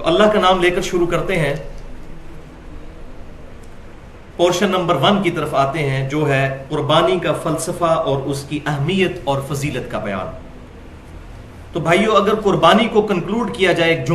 تو اللہ کا نام لے کر شروع کرتے ہیں، پورشن نمبر 1 کی طرف آتے ہیں جو ہے قربانی کا فلسفہ اور اس کی اہمیت اور فضیلت کا بیان۔ تو بھائیو، اگر قربانی کو کنکلوڈ کیا جائے ایک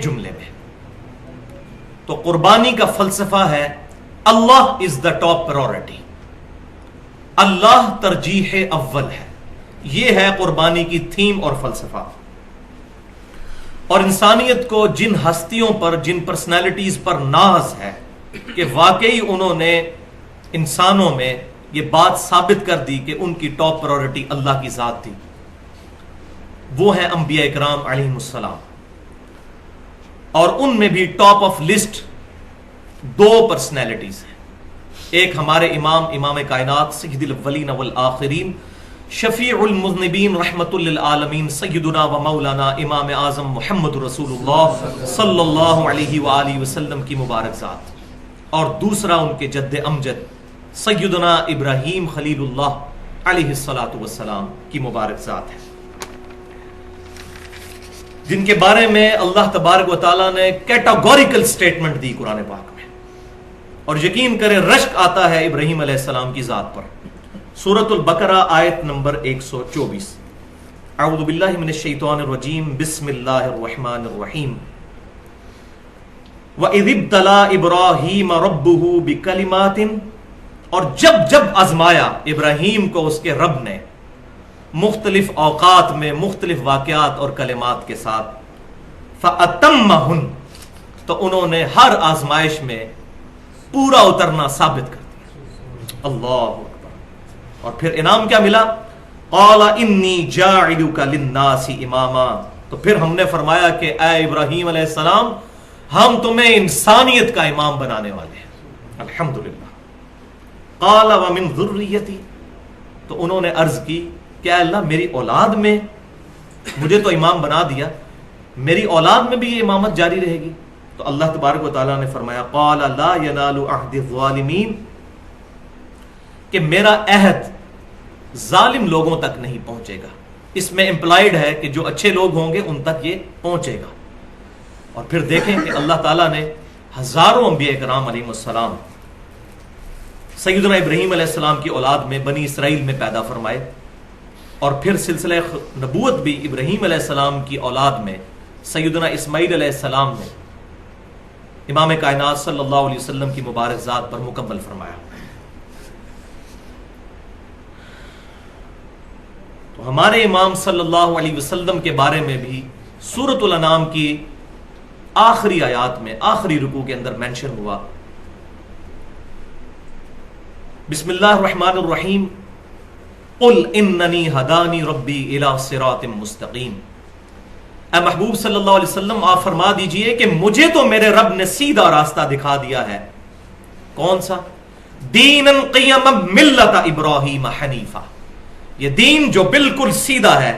جملے میں تو قربانی کا فلسفہ ہے اللہ از دا ٹاپ پرائورٹی، اللہ ترجیح اول ہے۔ یہ ہے قربانی کی تھیم اور فلسفہ۔ اور انسانیت کو جن ہستیوں پر، جن پرسنالٹیز پر ناز ہے کہ واقعی انہوں نے انسانوں میں یہ بات ثابت کر دی کہ ان کی ٹاپ پرائورٹی اللہ کی ذات تھی، وہ ہیں انبیاء کرام علیہم السلام۔ اور ان میں بھی ٹاپ آف لسٹ 2 پرسنالٹیز ہیں۔ ایک ہمارے امام کائنات سید الاولین والآخرین شفیع المذنبین رحمت للعالمین سیدنا و مولانا امام اعظم محمد رسول اللہ صلی اللہ علیہ وآلہ وسلم کی مبارک ذات، اور دوسرا ان کے جد امجد سیدنا ابراہیم خلیل اللہ علیہ الصلوۃ والسلام کی مبارک ذات ہے، جن کے بارے میں اللہ تبارک و تعالیٰ نے کیٹاگوریکل سٹیٹمنٹ دی قرآن پاک میں، اور یقین کریں رشک آتا ہے ابراہیم علیہ السلام کی ذات پر۔ سورۃ البقرہ آیت نمبر 124، اعوذ باللہ من الشیطان الرجیم، بسم اللہ الرحمن الرحیم، وَإِذِ ابْتَلَىٰ إِبْرَاهِيمَ رَبُّهُ بِكَلِمَاتٍ، اور جب آزمایا ابراہیم کو اس کے رب نے مختلف اوقات میں مختلف واقعات اور کلمات کے ساتھ، فَأَتَمَّهُنْ، تو انہوں نے ہر آزمائش میں پورا اترنا ثابت کر دیا۔ اللہ اکبر۔ اور پھر انعام کیا ملا؟ قَالَ إِنِّي جَاعِلُكَ لِلنَّاسِ إِمَامًا، تو پھر ہم نے فرمایا کہ اے ابراہیم علیہ السلام، ہم تمہیں انسانیت کا امام بنانے والے ہیں، الحمدللہ۔ قَالَ وَمِن ذُرِّيَّتِي، تو انہوں نے عرض کی کہ اے اللہ، میری اولاد میں، مجھے تو امام بنا دیا، میری اولاد میں بھی یہ امامت جاری رہے گی؟ تو اللہ تبارک و تعالیٰ نے فرمایا قال لا ینال عہد الظالمین، کہ میرا عہد ظالم لوگوں تک نہیں پہنچے گا۔ اس میں امپلائیڈ ہے کہ جو اچھے لوگ ہوں گے ان تک یہ پہنچے گا۔ اور پھر دیکھیں کہ اللہ تعالیٰ نے ہزاروں انبیاء کرام علیہم السلام سیدنا ابراہیم علیہ السلام کی اولاد میں بنی اسرائیل میں پیدا فرمائے، اور پھر سلسلہ نبوت بھی ابراہیم علیہ السلام کی اولاد میں سیدنا اسماعیل علیہ السلام نے امام کائنات صلی اللہ علیہ وسلم کی مبارک ذات پر مکمل فرمایا۔ تو ہمارے امام صلی اللہ علیہ وسلم کے بارے میں بھی سورۃ الانعام کی آخری آیات میں آخری رکوع کے اندر مینشن ہوا، بسم اللہ الرحمن الرحیم، قل اننی ہدانی ربی الی صراط مستقیم۔ اے محبوب صلی اللہ علیہ وسلم، آپ فرما دیجئے کہ مجھے تو میرے رب نے سیدھا راستہ دکھا دیا ہے۔ کون سا؟ دینا قیما ملت ابراہیم حنیفہ، یہ دین جو بالکل سیدھا ہے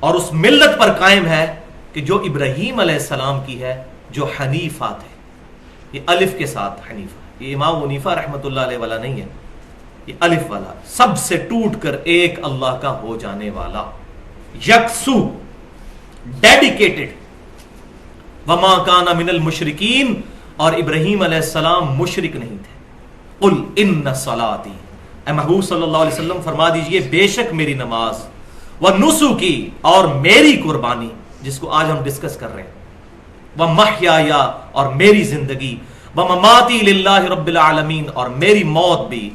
اور اس ملت پر قائم ہے کہ جو ابراہیم علیہ السلام کی ہے، جو حنیفہ تھے۔ یہ الف کے ساتھ حنیفہ، یہ امام حنیفہ رحمۃ اللہ علیہ والا نہیں ہے، یہ الف والا، سب سے ٹوٹ کر ایک اللہ کا ہو جانے والا، یکسو، ڈیڈیکیٹڈ، وما کان من المشرکین، اور ابراہیم علیہ السلام مشرک نہیں تھے۔ قل ان صلاتی، اے محبوب صلی اللہ علیہ وسلم فرما دیجئے بے شک میری نماز، ونسکی، اور میری قربانی جس کو آج ہم ڈسکس کر رہے ہیں، ومحیایا، اور میری زندگی، ومماتی للہ رب العالمین، اور میری موت بھی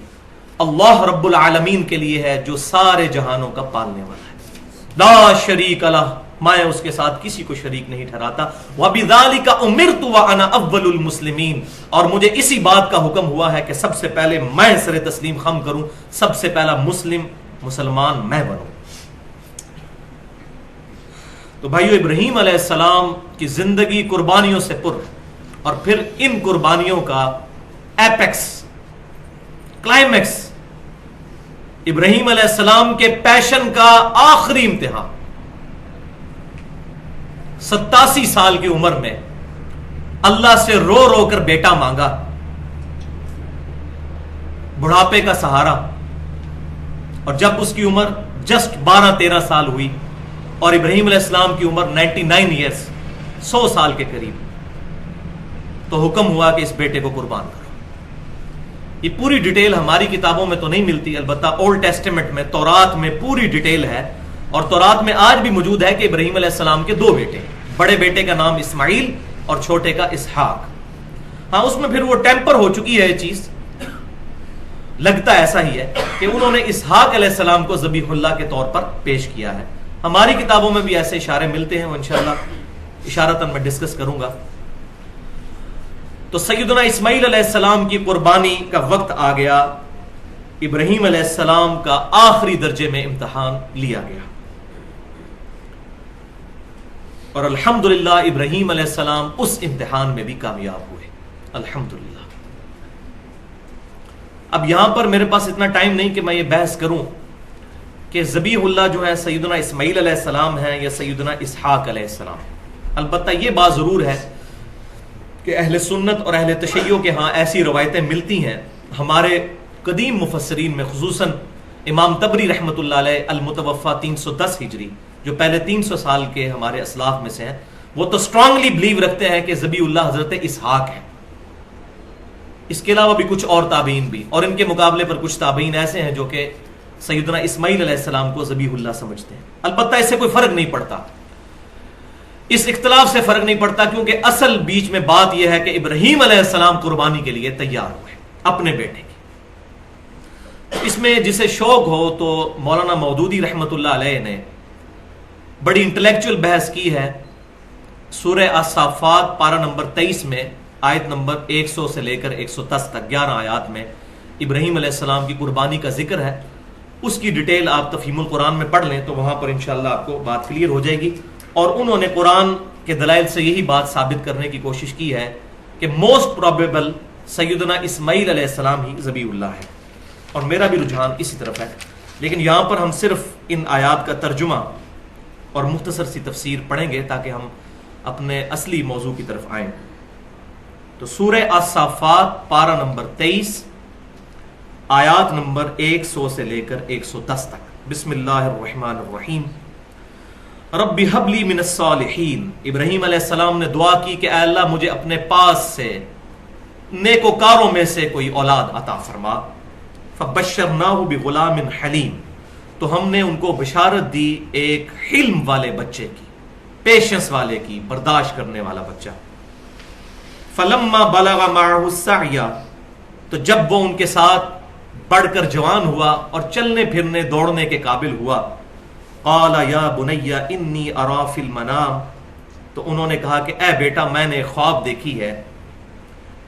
اللہ رب العالمین کے لیے ہے جو سارے جہانوں کا پالنے والا ہے، لا شریک لہ، میں اس کے ساتھ کسی کو شریک نہیں ٹھہراتا، وبذالک امرت وانا اول المسلمین، اور مجھے اسی بات کا حکم ہوا ہے کہ سب سے پہلے میں سر تسلیم خم کروں، سب سے پہلا مسلمان میں بنوں۔ تو بھائیو، ابراہیم علیہ السلام کی زندگی قربانیوں سے پر، اور پھر ان قربانیوں کا ایپیکس، کلائمیکس، ابراہیم علیہ السلام کے پیشن کا آخری امتحان، 87 سال کی عمر میں اللہ سے رو رو کر بیٹا مانگا، بڑھاپے کا سہارا، اور جب اس کی عمر جسٹ 12-13 سال ہوئی اور ابراہیم علیہ السلام کی عمر 99 ایئرس، 100 سال کے قریب، تو حکم ہوا کہ اس بیٹے کو قربان کرو۔ یہ پوری ڈیٹیل ہماری کتابوں میں تو نہیں ملتی، البتہ اولڈ ٹیسٹمنٹ میں، تورات میں پوری ڈیٹیل ہے، اور تورات میں آج بھی موجود ہے کہ ابراہیم علیہ السلام کے 2 بیٹے، بڑے بیٹے کا نام اسماعیل اور چھوٹے کا اسحاق۔ ہاں اس میں پھر وہ ٹیمپر ہو چکی ہے یہ چیز، لگتا ایسا ہی ہے کہ انہوں نے اسحاق علیہ السلام کو ذبیح اللہ کے طور پر پیش کیا ہے۔ ہماری کتابوں میں بھی ایسے اشارے ملتے ہیں، وہ انشاءاللہ اشارتاً میں ڈسکس کروں گا۔ تو سیدنا اسماعیل علیہ السلام کی قربانی کا وقت آ گیا، ابراہیم علیہ السلام کا آخری درجے میں امتحان لیا گیا، اور الحمدللہ ابراہیم علیہ السلام اس امتحان میں بھی کامیاب ہوئے، الحمدللہ۔ اب یہاں پر میرے پاس اتنا ٹائم نہیں کہ میں یہ بحث کروں کہ ذبیح اللہ جو ہے سیدنا اسماعیل علیہ السلام ہے یا سیدنا اسحاق علیہ السلام۔ البتہ یہ بات ضرور ہے کہ اہل سنت اور اہل تشیع کے ہاں ایسی روایتیں ملتی ہیں، ہمارے قدیم مفسرین میں خصوصاً امام طبری رحمۃ اللہ علیہ المتوفا 310 ہجری، جو پہلے 300 سال کے ہمارے اسلاف میں سے ہیں، وہ تو اسٹرانگلی بلیو رکھتے ہیں کہ ذبیح اللہ حضرت اسحاق ہے۔ اس کے علاوہ بھی کچھ اور تابعین بھی، اور ان کے مقابلے پر کچھ تابعین ایسے ہیں جو کہ سیدنا اسماعیل علیہ السلام کو ذبیح اللہ سمجھتے ہیں۔ البتہ اس سے کوئی فرق نہیں پڑتا، اس اختلاف سے فرق نہیں پڑتا، کیونکہ اصل بیچ میں بات یہ ہے کہ ابراہیم علیہ السلام قربانی کے لیے تیار ہوئے اپنے بیٹے کی۔ اس میں جسے شوق ہو تو مولانا مودودی رحمۃ اللہ علیہ نے بڑی انٹلیکچوئل بحث کی ہے سورہ الصافات پارہ نمبر 23 میں، آیت نمبر 100 سے لے کر 110 تک 11 آیات میں ابراہیم علیہ السلام کی قربانی کا ذکر ہے۔ اس کی ڈیٹیل آپ تفہیم القرآن میں پڑھ لیں تو وہاں پر انشاءاللہ آپ کو بات کلیئر ہو جائے گی۔ اور انہوں نے قرآن کے دلائل سے یہی بات ثابت کرنے کی کوشش کی ہے کہ موسٹ پروبیبل سیدنا اسماعیل علیہ السلام ہی ذبیح اللہ ہے، اور میرا بھی رجحان اسی طرف ہے۔ لیکن یہاں پر ہم صرف ان آیات کا ترجمہ اور مختصر سی تفسیر پڑھیں گے تاکہ ہم اپنے اصلی موضوع کی طرف آئیں۔ تو سورہ الصافات پارہ نمبر 23 آیات نمبر 100 سے لے کر 110 تک۔ بسم اللہ الرحمن الرحیم۔ رب ہب لی من الصالحین، ابراہیم علیہ السلام نے دعا کی کہ اے اللہ مجھے اپنے پاس سے نیکوکاروں میں سے کوئی اولاد عطا فرما۔ فبشرناہ بغلام حلیم، تو ہم نے ان کو بشارت دی ایک حلم والے بچے کی، پیشنس والے کی، برداشت کرنے والا بچہ۔ فلما بلغ معه السعی، تو جب وہ ان کے ساتھ بڑھ کر جوان ہوا اور چلنے پھرنے دوڑنے کے قابل ہوا، قال یا بنی انی ارا فی المنام، تو انہوں نے کہا کہ اے بیٹا میں نے خواب دیکھی ہے،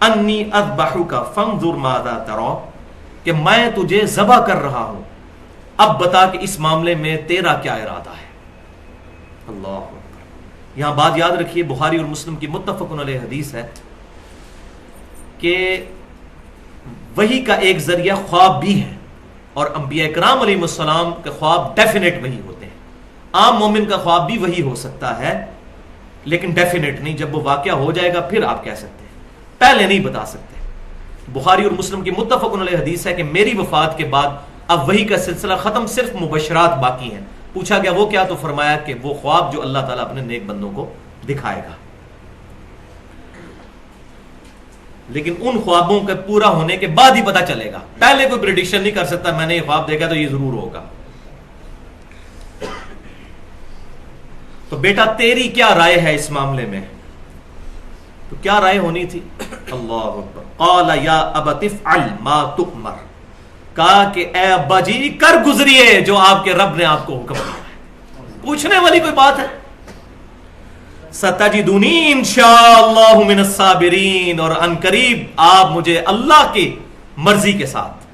انی اذبحک فانظر ماذا تری، کہ میں تجھے ذبح کر رہا ہوں، اب بتا کہ اس معاملے میں تیرا کیا ارادہ ہے۔ اللہ اکبر۔ یہاں بات یاد رکھیے، بخاری اور مسلم کی متفق علیہ حدیث ہے کہ وحی کا ایک ذریعہ خواب بھی ہے، اور انبیاء کرام علیہ السلام کے خواب ڈیفینیٹ وحی ہوتے ہیں۔ عام مومن کا خواب بھی وحی ہو سکتا ہے لیکن ڈیفینیٹ نہیں، جب وہ واقعہ ہو جائے گا پھر آپ کہہ سکتے ہیں، پہلے نہیں بتا سکتے۔ بخاری اور مسلم کی متفق علیہ حدیث ہے کہ میری وفات کے بعد اب وحی کا سلسلہ ختم، صرف مبشرات باقی ہیں۔ پوچھا گیا وہ کیا، تو فرمایا کہ وہ خواب جو اللہ تعالیٰ اپنے نیک بندوں کو دکھائے گا۔ لیکن ان خوابوں کے پورا ہونے کے بعد ہی پتا چلے گا، پہلے کوئی پریڈکشن نہیں کر سکتا میں نے یہ خواب دیکھا تو یہ ضرور ہوگا۔ تو بیٹا تیری کیا رائے ہے اس معاملے میں؟ تو کیا رائے ہونی تھی؟ اللہ اکبر۔ قال یا ابت افعل ما تؤمر، کہا کہ اے ابا جی کر گزریے جو آپ کے رب نے آپ کو حکم دیا ہے، پوچھنے والی کوئی بات ہے؟ ستجدنی انشاءاللہ من الصابرین، اور ان قریب آپ مجھے اللہ کی مرضی کے ساتھ،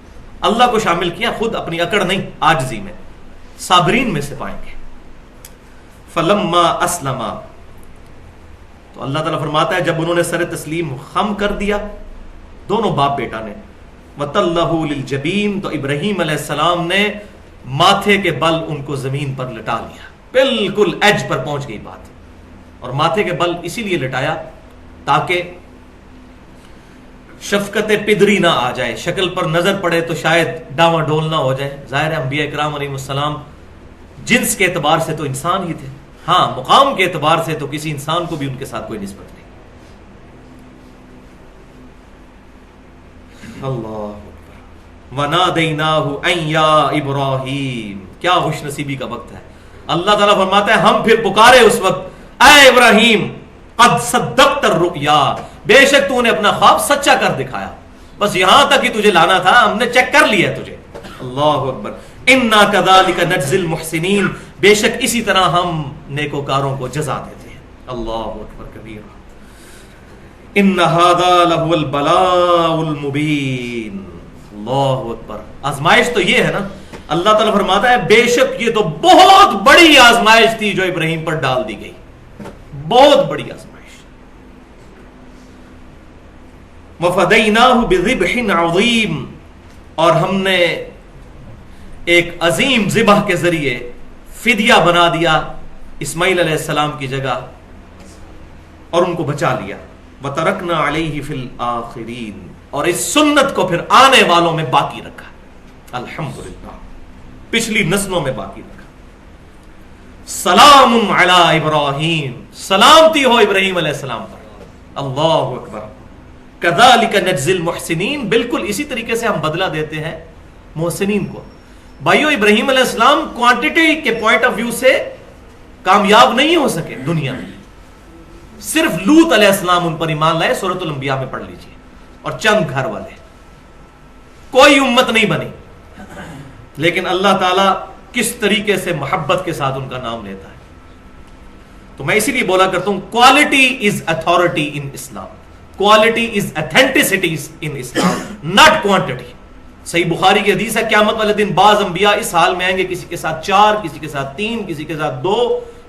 اللہ کو شامل کیا، خود اپنی اکڑ نہیں عاجزی میں، صابرین میں سے پائیں گے۔ فلما اسلما، تو اللہ تعالیٰ فرماتا ہے جب انہوں نے سر تسلیم خم کر دیا دونوں باپ بیٹا نے، وَتَلَّهُ لِلْجَبِينِ، تو ابراہیم علیہ السلام نے ماتھے کے بل ان کو زمین پر لٹا لیا، بالکل ایج پر پہنچ گئی بات، اور ماتھے کے بل اسی لیے لٹایا تاکہ شفقت پدری نہ آ جائے، شکل پر نظر پڑے تو شاید ڈاواں ڈول نہ ہو جائے۔ ظاہر ہے انبیاء کرام علیہ السلام جنس کے اعتبار سے تو انسان ہی تھے، ہاں مقام کے اعتبار سے تو کسی انسان کو بھی ان کے ساتھ کوئی نسبت نہیں. اللہ وَنَادَيْنَاهُ أَن يَا إِبْرَاهِيمُ. کیا خوش نصیبی کا وقت ہے. اللہ تعالیٰ فرماتا ہے ہم پھر پکارے اس وقت اے ابراہیم قد صدقت الرؤیا، بے شک تو نے اپنا خواب سچا کر دکھایا. بس یہاں تک ہی تجھے لانا تھا، ہم نے چیک کر لیا تجھے. اللہ اکبر. انا کذالک نجزی المحسنین، بے شک اسی طرح ہم نیکوکاروں کو جزا دیتے ہیں. اللہ اکبر کبیر. ان ھذا لہو البلاء المبین. اللہ اکبر. آزمائش تو یہ ہے نا، اللہ تعالیٰ فرماتا ہے بے شک یہ تو بہت بڑی آزمائش تھی جو ابراہیم پر ڈال دی گئی، بہت بڑی آزمائش. وفدیناہ بذبح عظیم، اور ہم نے ایک عظیم ذبح کے ذریعے فدیہ بنا دیا اسماعیل علیہ السلام کی جگہ اور ان کو بچا لیا. وترکنا علیہ فی الآخرین، اور اس سنت کو پھر آنے والوں میں باقی رکھا. الحمدللہ، پچھلی نسلوں میں باقی رکھا. سلام علی ابراہیم، سلامتی ہو ابراہیم علیہ السلام پر. اللہ اکبر. کذالک نجزی المحسنین، بالکل اسی طریقے سے ہم بدلہ دیتے ہیں محسنین کو. بھائیو ابراہیم علیہ السلام کوانٹٹی کے پوائنٹ آف ویو سے کامیاب نہیں ہو سکے دنیا میں. صرف لوط علیہ السلام ان پر ایمان لائے، سورۃ الانبیاء میں پڑھ لیجئے، اور چند گھر والے، کوئی امت نہیں بنی. لیکن اللہ تعالیٰ کس طریقے سے محبت کے ساتھ ان کا نام لیتا ہے. تو میں اسی لیے بولا کرتا ہوں quality is authority in Islam, quality is authenticity in Islam, not quantity. صحیح بخاری کی حدیث ہے قیامت والے دن بعض انبیاء اس حال میں آئیں گے، کسی کے ساتھ 4، کسی کے ساتھ 3، کسی کے ساتھ 2،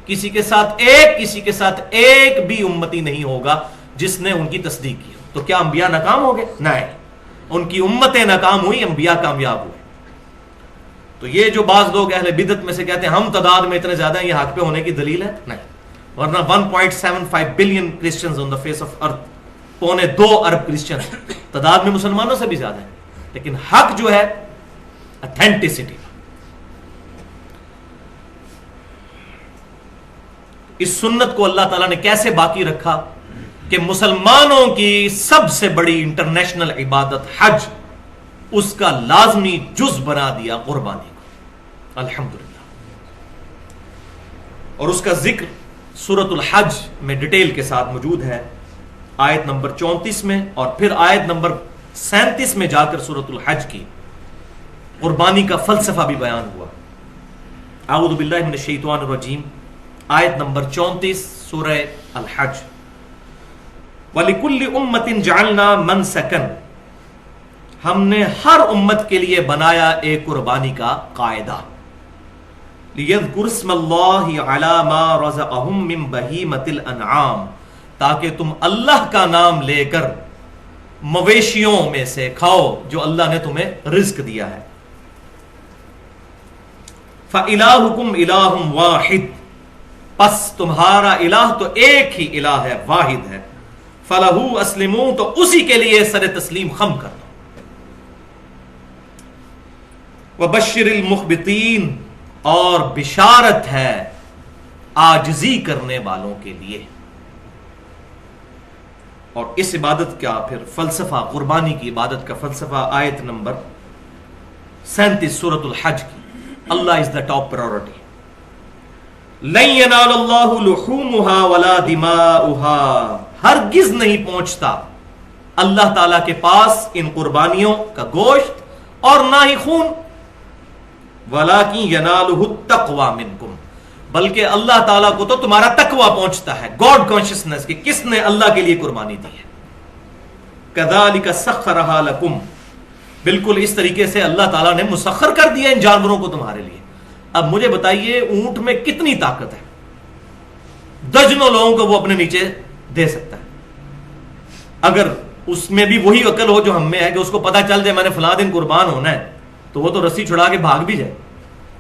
کسی کے ساتھ 1، کسی کے ساتھ ایک بھی امتی نہیں ہوگا جس نے ان کی تصدیق کی. تو کیا انبیاء ناکام ہو گئے؟ نہیں، ان کی امتیں ناکام ہوئی، انبیاء کامیاب ہوئے. تو یہ جو بعض لوگ اہل بدعت میں سے کہتے ہیں ہم تعداد میں اتنے زیادہ ہیں، یہ حق پہ ہونے کی دلیل ہے؟ نہیں. ورنہ 1.75 billion Christians on the face of earth, 2.25 ارب کرسچن تعداد میں مسلمانوں سے بھی زیادہ ہیں. لیکن حق جو ہے اتھینٹسٹی. اس سنت کو اللہ تعالیٰ نے کیسے باقی رکھا کہ مسلمانوں کی سب سے بڑی انٹرنیشنل عبادت حج، اس کا لازمی جز بنا دیا قربانی کو. الحمدللہ. اور اس کا ذکر سورۃ الحج میں ڈیٹیل کے ساتھ موجود ہے، آیت نمبر 34 میں، اور پھر آیت نمبر 37 میں جا کر سورۃ الحج کی قربانی کا فلسفہ بھی بیان ہوا. اعوذ باللہ من الشیطان الرجیم، آیت نمبر 34 سورہ الحج. وَلِكُلِّ أُمَّةٍ جَعَلْنَا مَنْسَكًا، ہم نے ہر امت کے لیے بنایا ایک قربانی کا قاعدہ. لِيَذْكُرُ اسْمَ اللَّهِ عَلَى مَا رَزَقَهُم مِّن بَهِيمَةِ الْأَنْعَامِ، تاکہ تم اللہ کا نام لے کر مویشیوں میں سے کھاؤ جو اللہ نے تمہیں رزق دیا ہے. فَإِلَٰهُكُمْ إِلَٰهٌ وَاحِدٌ، پس تمہارا الہ تو ایک ہی الہ ہے، واحد ہے. فَلَهُ أَسْلِمُوا، تو اسی کے لیے سر تسلیم خم کر دو. وَبَشِّرِ الْمُخْبِتِينَ، اور بشارت ہے عاجزی کرنے والوں کے لیے. اور اس عبادت کا پھر فلسفہ، قربانی کی عبادت کا فلسفہ آیت نمبر 37 سورۃ الحج کی. اللہ از دا ٹاپ پرائورٹی. لَن يَنَالَ اللَّهُ لُحُومُهَا وَلَا دِمَاؤُهَا، ہرگز نہیں پہنچتا اللہ تعالیٰ کے پاس ان قربانیوں کا گوشت اور نہ ہی خون. وَلَٰكِن يَنَالُهُ التَّقْوَىٰ مِنْكُمْ، بلکہ اللہ تعالیٰ کو تو تمہارا تقویٰ پہنچتا ہے، گاڈ کانشسنس کہ کس نے اللہ کے لیے قربانی دی ہے. كَذَلِكَ سَخَّرَهَا لَكُمْ، بالکل اس طریقے سے اللہ تعالیٰ نے مسخر کر دیا ان جانوروں کو تمہارے لیے. اب مجھے بتائیے اونٹ میں کتنی طاقت ہے؟ درجنوں لوگوں کو وہ اپنے نیچے دے سکتا ہے. اگر اس میں بھی وہی عقل ہو جو ہم میں ہے کہ اس کو پتا چل جائے میں نے فلاں دن قربان ہونا ہے، تو وہ تو رسی چھڑا کے بھاگ بھی جائے.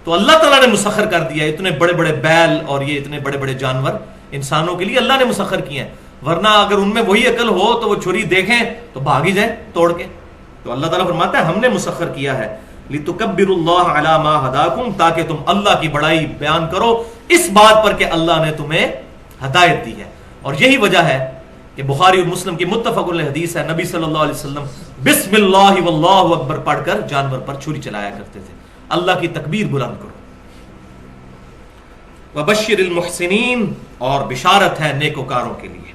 تو اللہ تعالیٰ نے مسخر کر دیا اتنے بڑے بڑے بیل اور یہ اتنے بڑے بڑے جانور انسانوں کے لیے اللہ نے مسخر کیے ہیں. ورنہ اگر ان میں وہی عقل ہو تو وہ چھری دیکھیں تو بھاگ ہی جائے توڑ کے. تو اللہ تعالیٰ فرماتا ہے ہم نے مسخر کیا ہے. لِتُكَبِّرُوا اللَّهَ عَلَى مَا هَدَاكُمْ، تاکہ تم اللہ کی بڑائی بیان کرو اس بات پر کہ اللہ نے تمہیں ہدایت دی ہے. اور یہی وجہ ہے کہ بخاری اور مسلم کی متفق علیہ حدیث ہے، نبی صلی اللہ علیہ وسلم بسم اللہ واللہ اکبر پڑھ کر جانور پر چھری چلایا کرتے تھے. اللہ کی تکبیر بلند کرو. وَبَشِّرِ الْمُحْسِنِينَ، اور بشارت ہے نیکوکاروں کے لیے.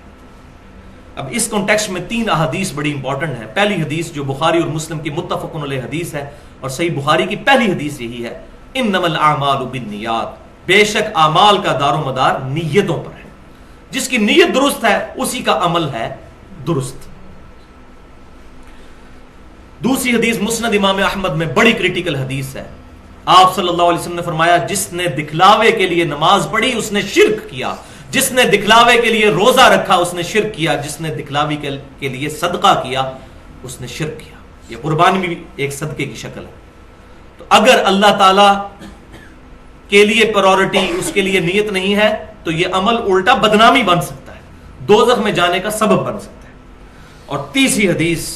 اب اس کانٹیکسٹ میں 3 احادیث بڑی امپورٹنٹ ہیں. پہلی حدیث جو بخاری اور مسلم کی متفق علیہ حدیث ہے اور صحیح بخاری کی پہلی حدیث یہی ہے، انما الاعمال بالنیات، بے شک اعمال کا دار و مدار نیتوں پر ہے. جس کی نیت درست ہے اسی کا عمل ہے درست. دوسری حدیث مسند امام احمد میں بڑی کریٹیکل حدیث ہے. آپ صلی اللہ علیہ وسلم نے فرمایا جس نے دکھلاوے کے لیے نماز پڑھی اس نے شرک کیا، جس نے دکھلاوے کے لیے روزہ رکھا اس نے شرک کیا، جس نے دکھلاوے کے لیے صدقہ کیا اس نے شرک کیا. یہ قربانی بھی ایک صدقے کی شکل ہے. تو اگر اللہ تعالی کے لیے پرائورٹی، اس کے لیے نیت نہیں ہے تو یہ عمل الٹا بدنامی بن سکتا ہے، دوزخ میں جانے کا سبب بن سکتا ہے. اور تیسری حدیث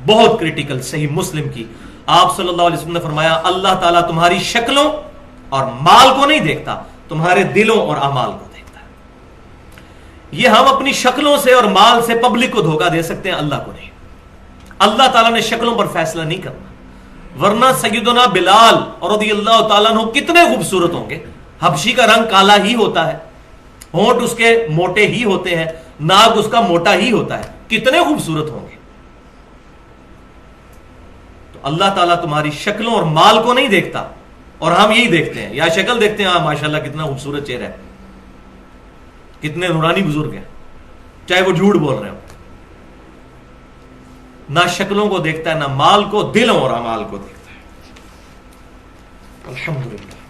بہت کریٹیکل صحیح مسلم کی، آپ صلی اللہ علیہ وسلم نے فرمایا اللہ تعالیٰ تمہاری شکلوں اور مال کو نہیں دیکھتا، تمہارے دلوں اور اعمال کو دیکھتا ہے. یہ ہم اپنی شکلوں سے اور مال سے پبلک کو دھوکہ دے سکتے ہیں، اللہ کو نہیں. اللہ تعالیٰ نے شکلوں پر فیصلہ نہیں کرنا. ورنہ سیدنا بلال رضی اللہ تعالیٰ عنہ کتنے خوبصورت ہوں گے. حبشی کا رنگ کالا ہی ہوتا ہے، ہونٹ اس کے موٹے ہی ہوتے ہیں، ناک اس کا موٹا ہی ہوتا ہے، کتنے خوبصورت ہوں گے. تو اللہ تعالیٰ تمہاری شکلوں اور مال کو نہیں دیکھتا، اور ہم یہی دیکھتے ہیں، یا شکل دیکھتے ہیں، ہاں ماشاءاللہ کتنا خوبصورت چہرہ ہے، کتنے نورانی بزرگ ہیں، چاہے وہ جھوٹ بول رہے ہوں. نہ شکلوں کو دیکھتا ہے، نہ مال کو، دلوں اور اعمال کو دیکھتا ہے. الحمدللہ.